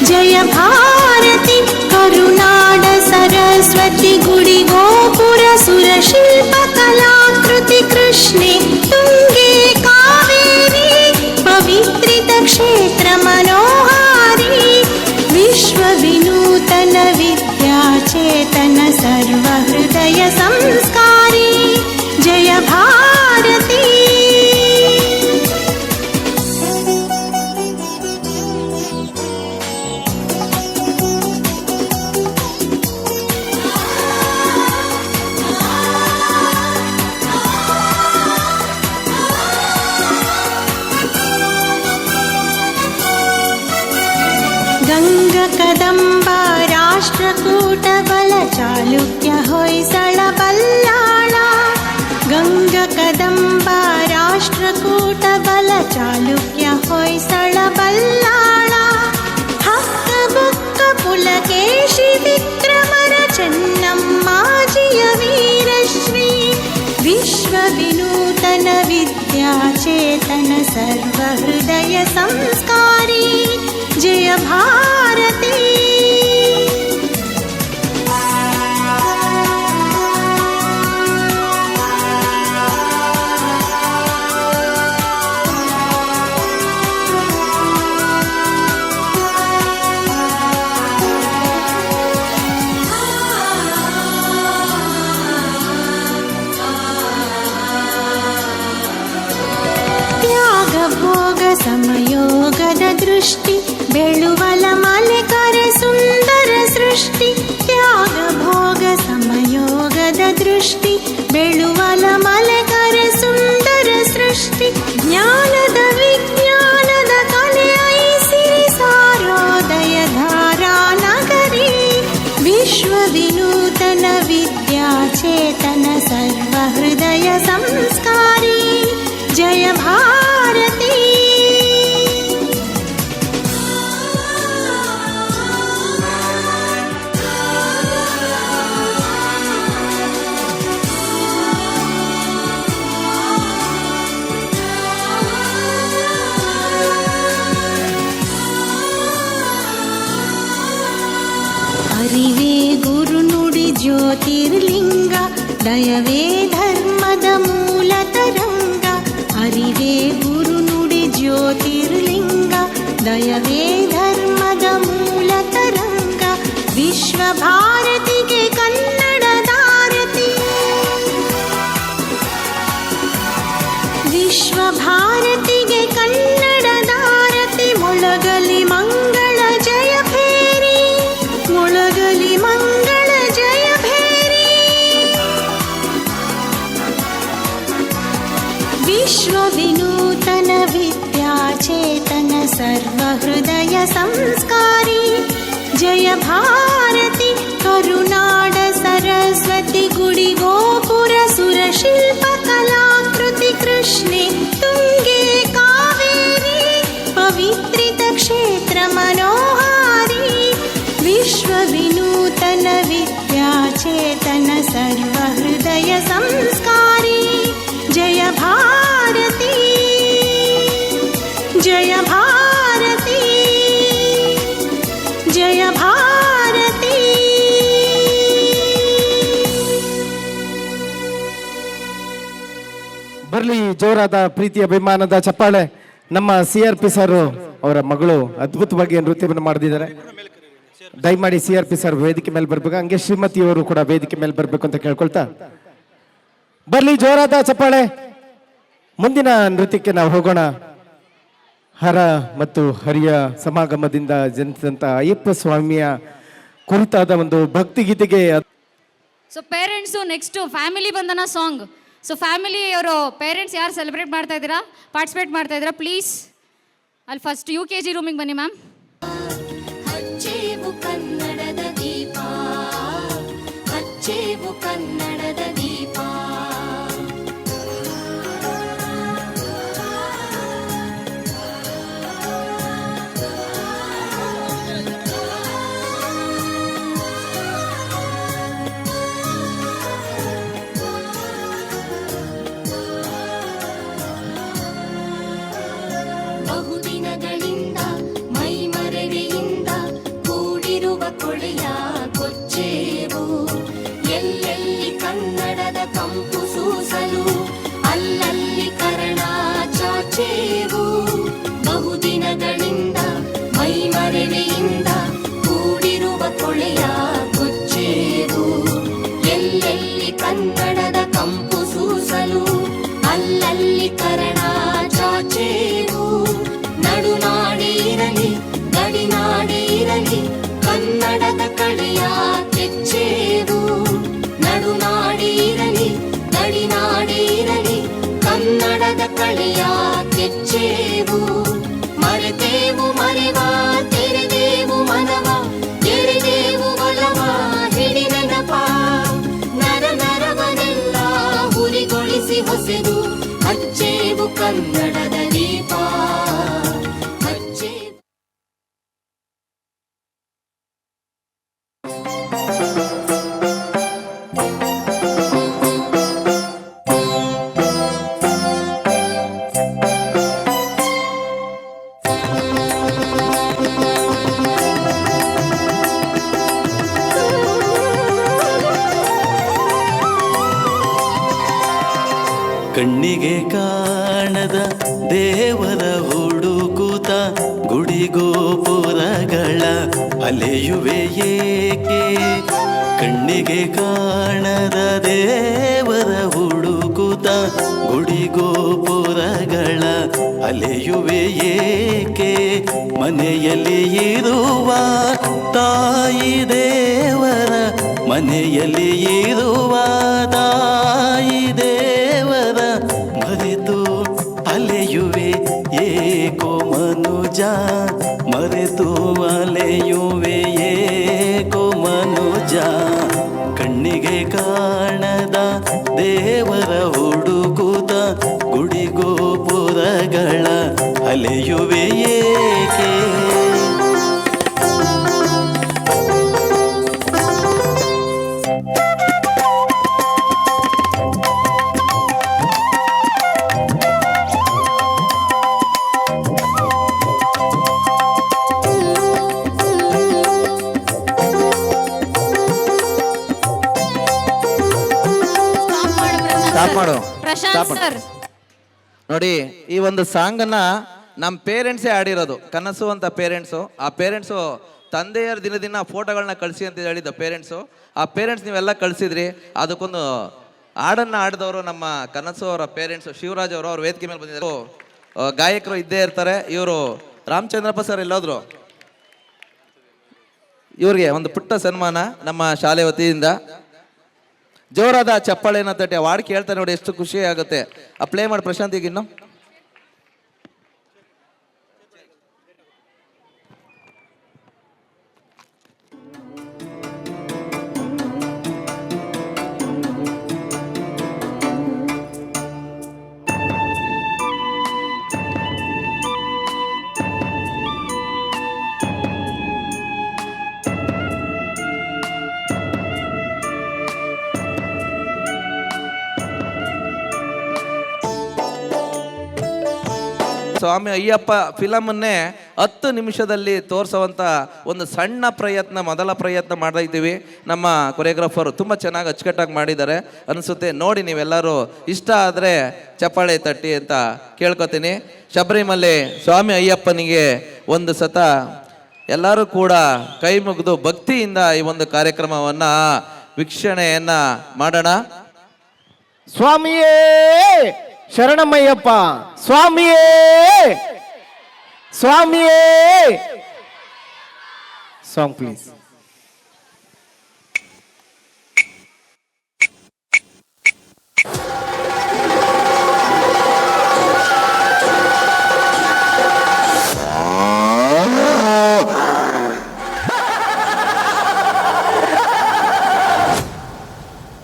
जय भारती करुणाड सरस्वती गुडी गोपुर सुरशिल्प कलाकृति कृष्णे तुंगे कावेरी पवित्रित क्षेत्र मनोहारी विश्वविनूतन विद्याचेतन सर्वहृदय संस्कारी जय भारती गंग कदंब राष्ट्रकूट बल चालुक्य होय्सळ बल्लाळ गंग कदंब राष्ट्रकूट बल चालुक्य होय्सळ बल्लाळ हक्क बुक्क पुलकेशि विक्रमर ಚೆನ್ನಮ್ಮಾಜಿಯ ವೀರಶ್ರೀ विश्वविनूतन विद्याचेतन सर्वहृदय संस्कारी जय भारती ದಯವೇ ಧರ್ಮದ ಮೂಲ ತರಂಗ ಅರಿವೇ ಗುರು ನುಡಿ ಜ್ಯೋತಿರ್ಲಿಂಗ ದಯವೇ ಧರ್ಮದ ಮೂಲ ತರಂಗ ವಿಶ್ವ ಭಾರತಿಗೆ ಕನ್ನಡದಾರತಿ ವಿಶ್ವ ಭಾರತಿಗೆ ಕನ್ನಡದಾರತಿ ಮೊಳಗಲಿ ಮಂಗಳ ಜಯ ಭೇರಿ ಮೊಳಗಲಿ ಮಂಗಳ ಜಯ ಭೇರಿ ವಿಶ್ವ ವಿನೂತನ ವಿದ್ಯಾಚೇತನ ಸರ್ವಹೃದಯ ಸಂಸ್ಕಾರಿ ಜಯ ಭಾರತಿ ಕರುನಾಡ ಸರಸ್ವತಿ ಗುಡಿ ಗೋಪುರ ಸುರ ಶಿಲ್ಪ ಕಲಾಕೃತಿ ಕೃಷ್ಣೆ ತುಂಗೆ ಕಾವೇರಿ ಪವಿತ್ರಿತ ಕ್ಷೇತ್ರ ಮನೋಹಾರಿ ವಿಶ್ವ ವಿನೂತನ ವಿದ್ಯಾಚೇತನ ಸರ್ವಹೃದಯ ಸಂಸ್ಕಾರಿ ಜಯ ಭಾರತಿ ಜಯ ಭಾರತಿ ಜಯ ಭಾರತಿ ಬರ್ಲಿ ಜೋರಾದ ಪ್ರೀತಿ ಅಭಿಮಾನದ ಚಪ್ಪಾಳೆ. ನಮ್ಮ CRP ಸರ್ ಅವರ ಮಗಳು ಅದ್ಭುತವಾಗಿ ನೃತ್ಯವನ್ನು ಮಾಡಿದ್ದಾರೆ. ದಯಮಾಡಿ CRP ಸರ್ ವೇದಿಕೆ ಮೇಲೆ ಬರ್ಬೇಕು, ಹಂಗೆ ಶ್ರೀಮತಿಯವರು ಕೂಡ ವೇದಿಕೆ ಮೇಲೆ ಬರ್ಬೇಕು ಅಂತ ಕೇಳ್ಕೊಳ್ತಾ ಬರ್ಲಿ ಜೋರಾದ ಚಪ್ಪಾಳೆ. ಮುಂದಿನ ನೃತ್ಯಕ್ಕೆ ನಾವು ಹೋಗೋಣ. ಹರ ಮತ್ತು ಹರಿಯ ಸಮಾಗಮದಿಂದ ಜನಿಸಿದಂತ ಅಯ್ಯಪ್ಪ ಸ್ವಾಮಿಯ ಕುರಿತಾದ ಒಂದು ಭಕ್ತಿಗೀತೆಗೆ. ಸೊ ಪೇರೆಂಟ್ಸು ನೆಕ್ಸ್ಟು ಫ್ಯಾಮಿಲಿ ಬಂಧನ ಸಾಂಗ್. ಸೊ ಫ್ಯಾಮಿಲಿ ಅವರು ಪೇರೆಂಟ್ಸ್ ಯಾರು ಸೆಲೆಬ್ರೇಟ್ ಮಾಡ್ತಾ ಇದ್ದೀರಾ, ಪಾರ್ಟಿಸಿಪೇಟ್ ಮಾಡ್ತಾ ಇದ್ದೀರಾ, ಪ್ಲೀಸ್ ಅಲ್ಲಿ ಫಸ್ಟ್ UKG ರೂಮಿಗೆ ಬನ್ನಿ ಮ್ಯಾಮ್. ಹಚ್ಚೇವು ಕನ್ನಡದ ದೀಪ ಹಚ್ಚೇವು ಕನ್ನಡದ ದೀಪ ಬಹುದಿನಗಳಿಂದ ಮೈಮರೆವೆಯಿಂದ ಕೂಡಿರುವ ಕೊಳೆಯ ಕೊಚ್ಚೇವು ಎಲ್ಲೆಲ್ಲಿ ಕನ್ನಡದ ಕಂಪು ಸೂಸಲು ಅಲ್ಲಲ್ಲಿ ಕರ್ಣ ಚಾಚೇವು ಬಹುದಿನಗಳಿಂದ ಮೈಮರೆವೆಯಿಂದ ಕೂಡಿರುವ ಕೊಳೆಯ ಕೊಚ್ಚೇವು ಎಲ್ಲೆಲ್ಲಿ ಕನ್ನಡದ ಕಂಪು ಸೂಸಲು ಅಲ್ಲಲ್ಲಿ ಕರ್ಣ ಚಾಚೇವು ನಡುನಾಡಿ ಇರಲಿ ಗಡಿನಾಡಿ ಇರಲಿ ಕನ್ನಡದ ಕಡೆಯ ಕೆಚ್ಚೇವು ನಡುನಾಡಿ ಇರಲಿ ಗಡಿನಾಡಿ ಇರಲಿ ಕನ್ನಡದ ಕಡೆಯ ಕೆಚ್ಚೇವು ಮರೆತೇವು ಮರೆವ ತೆರೆದೇವು ಮನವ ಎರೆದೇವು ಒಲವ ಹಿಡಿ ನೆನಪ ನರ ನರವನೆಲ್ಲ ಹುರಿಗೊಳಿಸಿ ಹೊಸೆದು ಹಚ್ಚೇವು ಕನ್ನಡದ ದೀಪ ಹಚ್ಚೇವು. ಕಣ್ಣಿಗೆ ಕಾಣದ ದೇವರ ಹುಡುಕುತ ಗುಡಿಗೋಪುರಗಳ ಅಲೆಯುವೆ ಏಕೆ ಕಣ್ಣಿಗೆ ಕಾಣದ ದೇವರ ಹುಡುಕುತ ಗುಡಿಗೋಪುರಗಳ ಅಲೆಯುವೆ ಏಕೆ ಮನೆಯಲ್ಲಿ ಇರುವ ತಾಯಿ ದೇವರ ಮನೆಯಲ್ಲಿ ಇರುವ ತಾಯಿ ದೇವರ ಮರೆತು ಅಲೆಯುವೆ ಏಕೋ ಮನುಜ ಮರೆತು ಅಲೆಯುವೆ ಏಕೋ ಮನುಜ ಕಣ್ಣಿಗೆ ಕಾಣದ ದೇವರ ಹುಡುಕುತ ಗುಡಿಗೋಪುರಗಳ ಅಲೆಯುವೆ ಏಕೆ ಮಾಡು. ಪ್ರಶಾಂತ್ ಸರ್. ನೋಡಿ, ಈ ಒಂದು ಸಾಂಗನ್ನು ನಮ್ಮ ಪೇರೆಂಟ್ಸೇ ಆಡಿರೋದು. ಕನಸು ಅಂತ ಪೇರೆಂಟ್ಸು. ಆ ಪೇರೆಂಟ್ಸು ತಂದೆಯರ ದಿನ ಫೋಟೋಗಳನ್ನ ಕಳಿಸಿ ಅಂತ ಹೇಳಿದ್ದ ಪೇರೆಂಟ್ಸು. ಆ ಪೇರೆಂಟ್ಸ್ ನೀವೆಲ್ಲ ಕಳಿಸಿದ್ರಿ. ಅದಕ್ಕೊಂದು ಹಾಡನ್ನು ಆಡಿದವರು ನಮ್ಮ ಕನಸು ಅವರ ಪೇರೆಂಟ್ಸು ಶಿವರಾಜ್ ಅವರು. ಅವ್ರ ವೇದಿಕೆ ಮೇಲೆ ಬಂದಿದ್ದರು. ಗಾಯಕರು ಇದ್ದೇ ಇರ್ತಾರೆ. ಇವರು ರಾಮಚಂದ್ರಪ್ಪ ಸರ್ ಎಲ್ಲೋದ್ರು. ಇವ್ರಿಗೆ ಒಂದು ಪುಟ್ಟ ಸನ್ಮಾನ ನಮ್ಮ ಶಾಲೆ ವತಿಯಿಂದ. ಜೋರಾದ ಚಪ್ಪಾಳೆನ ತಟ್ಟಿ ಹಾಡು ಕೇಳ್ತಾರೆ ನೋಡಿ, ಎಷ್ಟು ಖುಷಿ ಆಗುತ್ತೆ. ಆ ಪ್ಲೇ ಮಾಡಿ ಪ್ರಶಾಂತ್ ಈಗ ಇನ್ನು. ಸ್ವಾಮಿ ಅಯ್ಯಪ್ಪ ಫಿಲಮನ್ನೇ 10 ನಿಮಿಷದಲ್ಲಿ ತೋರಿಸುವಂಥ ಒಂದು ಸಣ್ಣ ಪ್ರಯತ್ನ, ಮೊದಲ ಪ್ರಯತ್ನ ಮಾಡ್ತಾ ಇದ್ದೀವಿ. ನಮ್ಮ ಕೊರಿಯೋಗ್ರಾಫರು ತುಂಬ ಚೆನ್ನಾಗಿ ಅಚ್ಚುಕಟ್ಟಾಗಿ ಮಾಡಿದ್ದಾರೆ ಅನಿಸುತ್ತೆ. ನೋಡಿ ನೀವೆಲ್ಲರೂ ಇಷ್ಟ ಆದರೆ ಚಪ್ಪಾಳೆ ತಟ್ಟಿ ಅಂತ ಕೇಳ್ಕೊತೀನಿ. ಶಬರಿಮಲೆ ಸ್ವಾಮಿ ಅಯ್ಯಪ್ಪನಿಗೆ ಒಂದು ಸತ ಎಲ್ಲರೂ ಕೂಡ ಕೈ ಮುಗಿದು ಭಕ್ತಿಯಿಂದ ಈ ಒಂದು ಕಾರ್ಯಕ್ರಮವನ್ನು ವೀಕ್ಷಣೆಯನ್ನ ಮಾಡೋಣ. ಸ್ವಾಮಿಯೇ ಶರಣಮಯ್ಯಪ್ಪ, ಸ್ವಾಮಿಯೇ ಸ್ವಾಮಿಯೇ. Song please.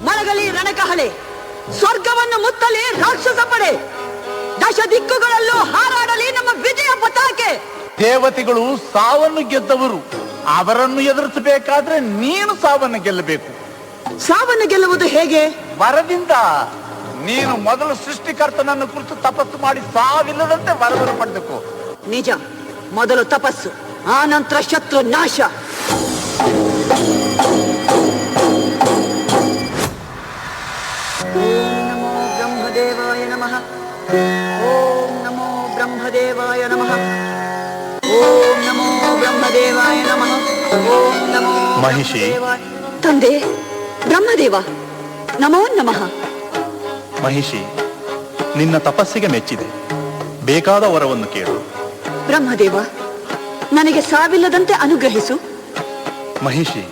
ಮರಗಲಿ ರಣಕಹಳೆ, ಸ್ವರ್ಗವನ್ನು ಮುತ್ತಲಿ ರಾಕ್ಷಸ ಪಡೆ, ದಶ ದಿಕ್ಕುಗಳಲ್ಲೂ ಹಾರಾಡಲಿ ನಮ್ಮ ವಿಜಯ ಪತಾಕೆ. ದೇವತೆಗಳು ಸಾವನ್ನು ಗೆದ್ದವರು, ಅವರನ್ನು ಎದುರಿಸಬೇಕಾದ್ರೆ ನೀನು ಸಾವನ್ನು ಗೆಲ್ಲಬೇಕು. ಸಾವನ್ನು ಗೆಲ್ಲುವುದು ಹೇಗೆ? ವರದಿಂದ. ನೀನು ಮೊದಲು ಸೃಷ್ಟಿಕರ್ತನನ್ನು ಕುರಿತು ತಪಸ್ಸು ಮಾಡಿ ಸಾವಿಲ್ಲದಂತೆ ವರವನ್ನು ಪಡೆದಬೇಕು. ನಿಜ, ಮೊದಲು ತಪಸ್ಸು, ಆ ನಂತರ ಶತ್ರು ನಾಶ. ಬ್ರಹ್ಮದೇವಾಯ ನಮಃ. ಓಂ ನಮೋ ಬ್ರಹ್ಮದೇವಾಯ ನಮಃ. ಓಂ ನಮೋ ಬ್ರಹ್ಮದೇವಾಯ ನಮಃ. ಓಂ ನಮೋ ಮಹಿಷಿ. ತಂದೆ ಬ್ರಹ್ಮದೇವ, ನಮೋ ನಮಃ. ಮಹಿಷಿ, ನಿನ್ನ ತಪಸ್ಸಿಗೆ ಮೆಚ್ಚಿದೆ. ಬೇಕಾದ ವರವನ್ನು ಕೇಳು. ಬ್ರಹ್ಮದೇವ, ನನಗೆ ಸಾವಿಲ್ಲದಂತೆ ಅನುಗ್ರಹಿಸು. ಮಹಿಷಿ,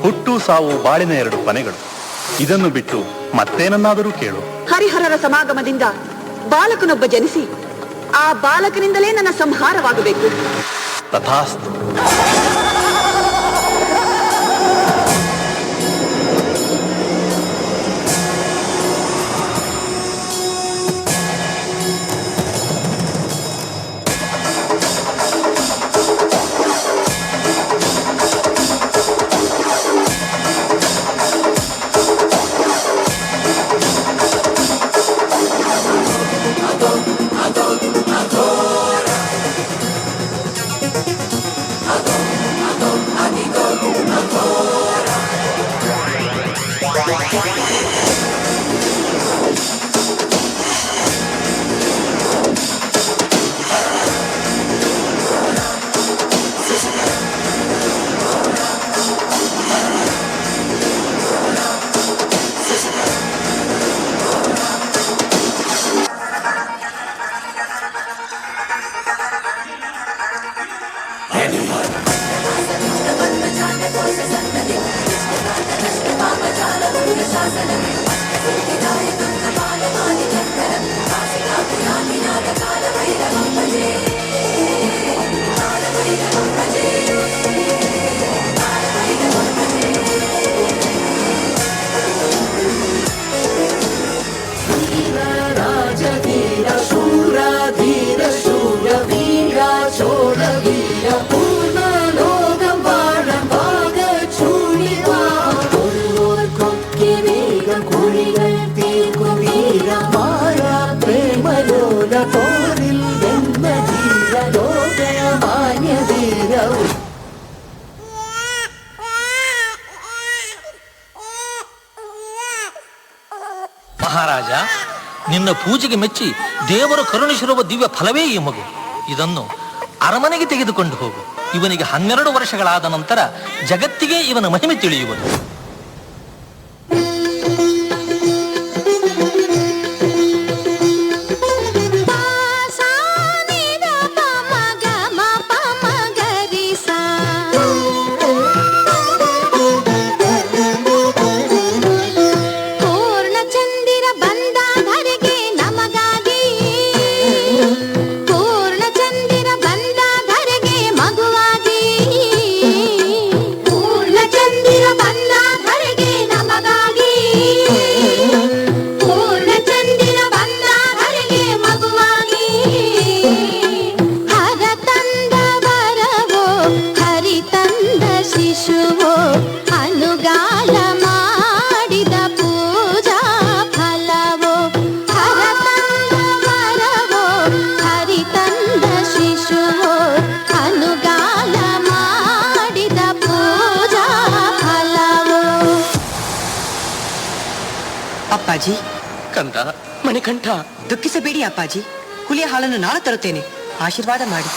ಹುಟ್ಟು ಸಾವು ಬಾಳಿನ 2 ಕೊನೆಗಳು. ಇದನ್ನು ಬಿಟ್ಟು ಮತ್ತೇನನ್ನಾದರೂ ಕೇಳು. ಹರಿಹರರ ಸಮಾಗಮದಿಂದ ಬಾಲಕನೊಬ್ಬ ಜನಿಸಿ ಆ ಬಾಲಕನಿಂದಲೇ ನನ್ನ ಸಂಹಾರವಾಗಬೇಕು. ತಥಾಸ್ತು. ಮಹಾರಾಜ ನಿನ್ನ ಪೂಜೆಗೆ ಮೆಚ್ಚಿ ದೇವರು ಕರುಣಿಸಿರುವ ದಿವ್ಯ ಫಲವೇ ಈ ಮಗು. ಇದನ್ನು ಅರಮನೆಗೆ ತೆಗೆದುಕೊಂಡು ಹೋಗು. ಇವನಿಗೆ 12 ವರ್ಷಗಳಾದ ನಂತರ ಜಗತ್ತಿಗೆ ಇವನ ಮಹಿಮೆ ತಿಳಿಯುವುದು. ಅಪ್ಪಾಜಿ, ಕಂದ, ಮಣಿಕಂಠ, ದುಃಖಿಸಬೇಡಿ ಅಪ್ಪಾಜಿ. ಹುಲಿಯ ಹಾಲನ್ನು ನಾಳೆ ತರುತ್ತೇನೆ. ಆಶೀರ್ವಾದ ಮಾಡಿ.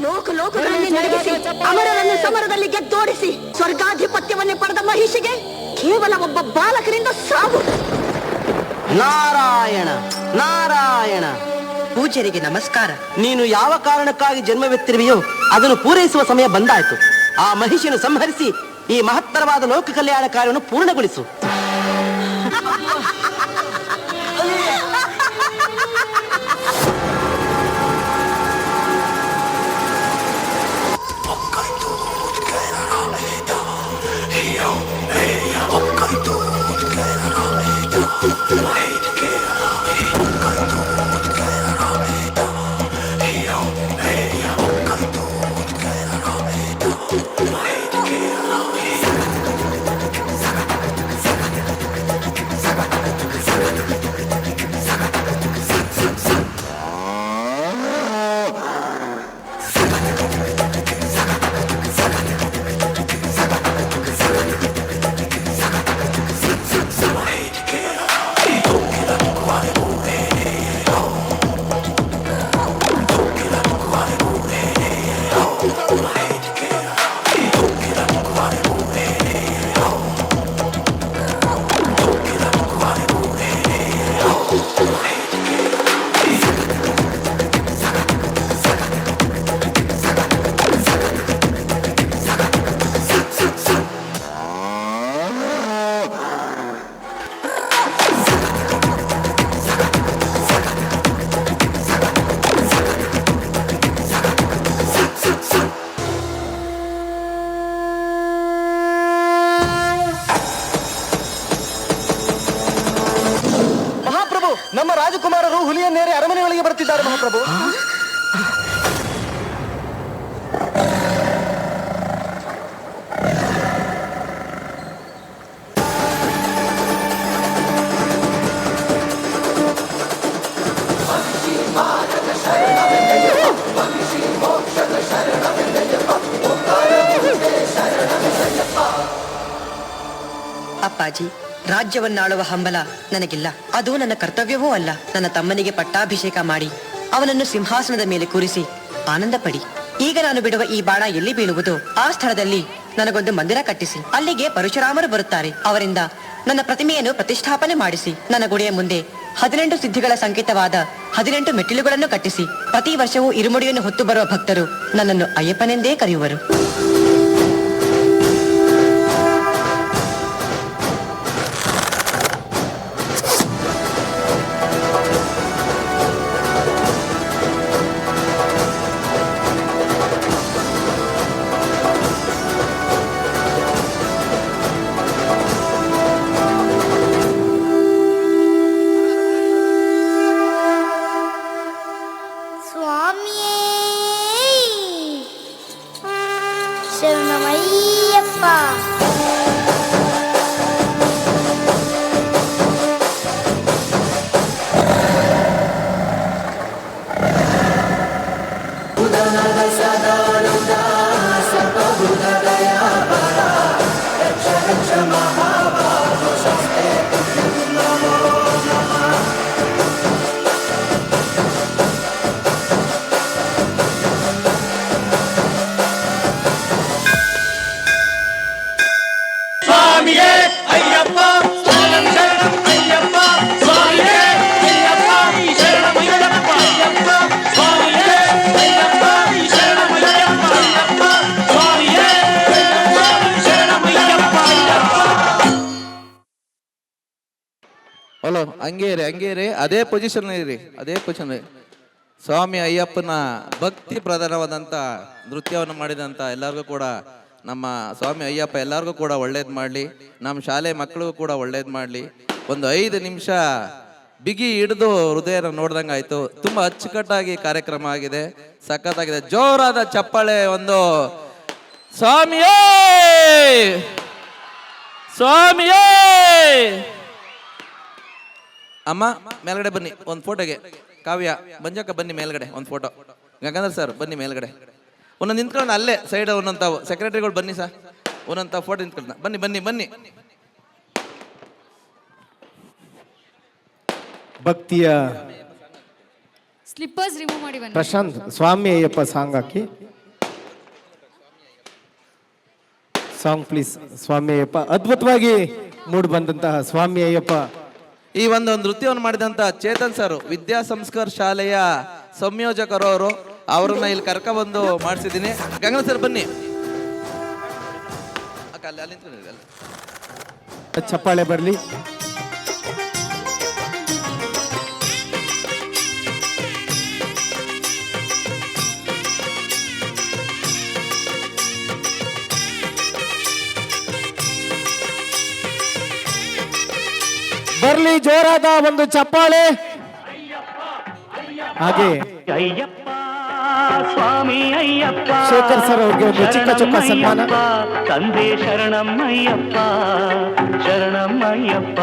ಲೋಕಲೋಕಗಳಲ್ಲಿ ನಡೆಸಿ ಅಮರರನ್ನು ಸಮರದಲ್ಲಿ ಗೆದ್ದೋಡಿಸಿ ಸ್ವರ್ಗಾಧಿಪತ್ಯವನ್ನೇ ಪಡೆದ ಮಹಿಷಿಗೆ ಕೇವಲ ಒಬ್ಬ ಬಾಲಕರಿಂದ ಸಾವು. ನಾರಾಯಣ ನಾರಾಯಣ. ಪೂಜ್ಯರಿಗೆ ನಮಸ್ಕಾರ. ನೀನು ಯಾವ ಕಾರಣಕ್ಕಾಗಿ ಜನ್ಮವೆತ್ತಿರುವೆಯೋ ಅದನ್ನು ಪೂರೈಸುವ ಸಮಯ ಬಂದಾಯಿತು. ಆ ಮಹಿಷಿಯನ್ನು ಸಂಹರಿಸಿ ಈ ಮಹತ್ತರವಾದ ಲೋಕ ಕಲ್ಯಾಣ ಕಾರ್ಯವನ್ನು ಪೂರ್ಣಗೊಳಿಸು. ನಮ್ಮ ರಾಜಕುಮಾರರು ಹುಲಿಯನ್ನೇರಿ ಅರಮನೆಯೊಳಗೆ ಬರುತ್ತಿದ್ದಾರೆ ಮಹಾಪ್ರಭು. ಅಪ್ಪಾಜಿ, ರಾಜ್ಯವನ್ನಾಳುವ ಹಂಬಲ ನನಗಿಲ್ಲ. ಅದು ನನ್ನ ಕರ್ತವ್ಯವೂ ಅಲ್ಲ. ನನ್ನ ತಮ್ಮನಿಗೆ ಪಟ್ಟಾಭಿಷೇಕ ಮಾಡಿ ಅವನನ್ನು ಸಿಂಹಾಸನದ ಮೇಲೆ ಕೂರಿಸಿ ಆನಂದ ಪಡಿ. ಈಗ ನಾನು ಬಿಡುವ ಈ ಬಾಣ ಎಲ್ಲಿ ಬೀಳುವುದು ಆ ಸ್ಥಳದಲ್ಲಿ ನನಗೊಂದು ಮಂದಿರ ಕಟ್ಟಿಸಿ ಅಲ್ಲಿಗೆ ಪರಶುರಾಮರು ಬರುತ್ತಾರೆ. ಅವರಿಂದ ನನ್ನ ಪ್ರತಿಮೆಯನ್ನು ಪ್ರತಿಷ್ಠಾಪನೆ ಮಾಡಿಸಿ ನನ್ನ ಗುಡಿಯ ಮುಂದೆ 18 ಸಿದ್ಧಿಗಳ ಸಂಕೇತವಾದ 18 ಮೆಟ್ಟಿಲುಗಳನ್ನು ಕಟ್ಟಿಸಿ ಪ್ರತಿ ವರ್ಷವೂ ಇರುಮುಡಿಯನ್ನು ಹೊತ್ತು ಬರುವ ಭಕ್ತರು ನನ್ನನ್ನು ಅಯ್ಯಪ್ಪನೆಂದೇ ಕರೆಯುವರು. ಸ್ವಾಮಿಯೇ ಶರಣಮಯ್ಯಪ್ಪ. ಹಲೋ, ಹಂಗೇ ಇರಿ, ಅದೇ ಪೊಸಿಷನ್ ಇರಿ, ಅದೇ ಪೊಸಿಷನ್. ಸ್ವಾಮಿ ಅಯ್ಯಪ್ಪನ ಭಕ್ತಿ ಪ್ರಧಾನವಾದಂಥ ನೃತ್ಯವನ್ನು ಮಾಡಿದಂಥ ಎಲ್ಲರಿಗೂ ಕೂಡ ನಮ್ಮ ಸ್ವಾಮಿ ಅಯ್ಯಪ್ಪ ಎಲ್ಲರಿಗೂ ಕೂಡ ಒಳ್ಳೇದು ಮಾಡಲಿ, ನಮ್ಮ ಶಾಲೆ ಮಕ್ಕಳಿಗೂ ಕೂಡ ಒಳ್ಳೇದು ಮಾಡಲಿ. ಒಂದು 5 ನಿಮಿಷ ಬಿಗಿ ಹಿಡಿದು ಹೃದಯನ ನೋಡ್ದಂಗೆ ಆಯಿತು. ತುಂಬ ಅಚ್ಚುಕಟ್ಟಾಗಿ ಕಾರ್ಯಕ್ರಮ ಆಗಿದೆ, ಸಖತ್ತಾಗಿದೆ. ಜೋರಾದ ಚಪ್ಪಾಳೆ ಒಂದು ಸ್ವಾಮಿಯೇ ಸ್ವಾಮಿಯೇ. ಅಮ್ಮ ಮೇಲ್ಗಡೆ ಬನ್ನಿ ಒಂದು ಫೋಟೋಗೆ. ಕಾವ್ಯ, ಮಂಜಕ್ಕ ಬನ್ನಿ ಮೇಲ್ಗಡೆ ಒಂದು ಫೋಟೋ. ಗಂಗಾಧರ್ ಸರ್ ಬನ್ನಿ ಮೇಲ್ಗಡೆ. ಒಂದೊಂದು ನಿಂತ್ಕೊಳ್ಳೋಣ ಅಲ್ಲೇ ಸೈಡ್. ಒಂದೊಂದು ಸೆಕ್ರೆಟರಿಗಳು ಬನ್ನಿ ಸರ್, ಒಂದೊಂದು ಫೋಟೋ ನಿಂತ್ಕೊಳ್ಳೋಣ. ಬನ್ನಿ ಬನ್ನಿ ಬನ್ನಿ. ಭಕ್ತಿಯ ಸ್ಲಿಪ್ಪರ್ಸ್ ರಿಮೂವ್ ಮಾಡಿ ಬನ್ನಿ. ಪ್ರಶಾಂತ್ ಸ್ವಾಮಿ ಅಯ್ಯಪ್ಪ ಸಾಂಗ್ ಹಾಕಿ. Song please. ಸ್ವಾಮಿ ಅಯ್ಯಪ್ಪ ಅದ್ಭುತವಾಗಿ ಮೂಡ್ ಬಂದಂತಹ ಸ್ವಾಮಿ ಅಯ್ಯಪ್ಪ. ಈ ಒಂದು ನೃತ್ಯವನ್ನು ಮಾಡಿದಂತ ಚೇತನ್ ಸರ್, ವಿದ್ಯಾ ಸಂಸ್ಕಾರ ಶಾಲೆಯ ಸಂಯೋಜಕರು ಅವರು, ಅವ್ರನ್ನ ಇಲ್ಲಿ ಕರ್ಕೊಂಡ್ಬಂದು ಮಾಡಿಸಿದ್ದೀನಿ. ಗಂಗಾಧರ್ ಸರ್ ಬನ್ನಿ. ಚಪ್ಪಾಳೆ ಬರಲಿ. ಬರ್ಲಿ ಜೋರಾದ ಒಂದು ಚಪ್ಪಾಳೆ. ಹಾಗೆ ಸ್ವಾಮಿ ಅಯ್ಯಪ್ಪ ಶೇಖರ್ ಸರ್ ಅವ್ರಿಗೆ ಒಂದು ಚಿಕ್ಕ ಚೊಕ್ಕ ಸನ್ಮಾನ. ತಂದೆ ಶರಣಮ್ಮಯ್ಯಪ್ಪ, ಶರಣಮ್ಮಯ್ಯಪ್ಪ,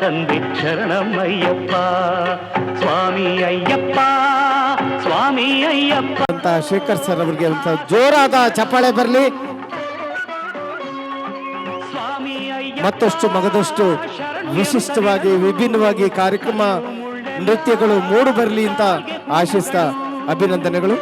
ತಂದೆ ಶರಣಮ್ಮಯ್ಯಪ್ಪ, ಸ್ವಾಮಿ ಅಯ್ಯಪ್ಪ, ಸ್ವಾಮಿ ಅಯ್ಯಪ್ಪ ಅಂತ ಶೇಖರ್ ಸರ್ ಅವರಿಗೆ ಒಂದು ಜೋರಾದ ಚಪ್ಪಾಳೆ ಬರಲಿ. ಮತ್ತಷ್ಟು ಮಗದಷ್ಟು ವಿಶಿಷ್ಟವಾಗಿ ವಿಭಿನ್ನವಾಗಿ ಕಾರ್ಯಕ್ರಮ ನೃತ್ಯಗಳು ಮೂಡು ಬರಲಿ ಅಂತ ಆಶಿಸ್ತಾ ಅಭಿನಂದನೆಗಳು.